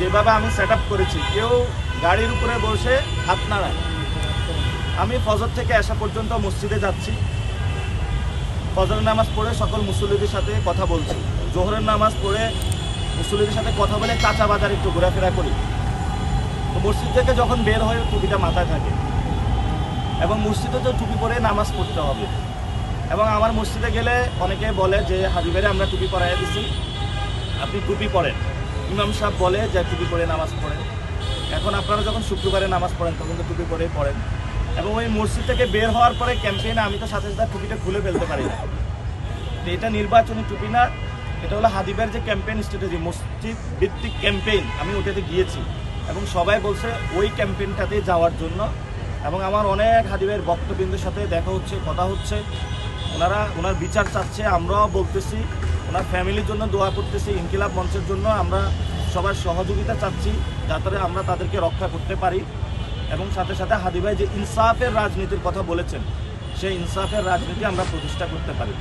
যেভাবে আমি set up করেছি, কেউ গাড়ির উপরে বসে হাত নাড়ায়। আমি ফজর থেকে আসা পর্যন্ত মসজিদে যাচ্ছি, ফজরের নামাজ পড়ে সকল মুসল্লিদের সাথে কথা বলছি, জোহরের নামাজ পড়ে মুসল্লিদের সাথে কথা বলে কাঁচা বাজার একটু ঘোরাফেরা করি। তো মসজিদ থেকে যখন বের হয়ে টুপিটা মাথায় থাকে, এবং মসজিদে তো টুপি পরে নামাজ পড়তে হবে। এবং আমার মসজিদে গেলে অনেকে বলে যে হাজি ভাইরে আমরা টুপি পরাইয়া দিছি, আপনি টুপি পরেন। ইমাম সাহেব বলে যে টুপি পরে নামাজ পড়েন। এখন আপনারা যখন শুক্রবারে নামাজ পড়েন তখন তো টুপি পরেই পড়েন। এবং ওই মসজিদ থেকে বের হওয়ার পরে ক্যাম্পেইনে আমি তো সাথে সাথে টুপিটা খুলে ফেলতে পারি না। তো এটা নির্বাচনী টুপি না, এটা হলো হাদিবের যে ক্যাম্পেইন স্ট্র্যাটেজি, মসজিদ ভিত্তিক ক্যাম্পেইন। আমি ওটাতে গিয়েছি এবং সবাই বলছে ওই ক্যাম্পেইনটাতে যাওয়ার জন্য। এবং আমার অনেক হাদিবের বক্তবৃন্দের সাথে দেখা হচ্ছে, কথা হচ্ছে, ওনার বিচার চাচ্ছে, আমরাও বলতেছি, ওনার ফ্যামিলির জন্য দোয়া করতেছি, ইনকিলাব মঞ্চের জন্য আমরা সবার সহযোগিতা চাচ্ছি যাতে আমরা তাদেরকে রক্ষা করতে পারি। এবং সাথে সাথে হাদি ভাই যে ইনসাফের রাজনীতির কথা বলেছেন, সেই ইনসাফের রাজনীতি আমরা প্রতিষ্ঠা করতে পারি।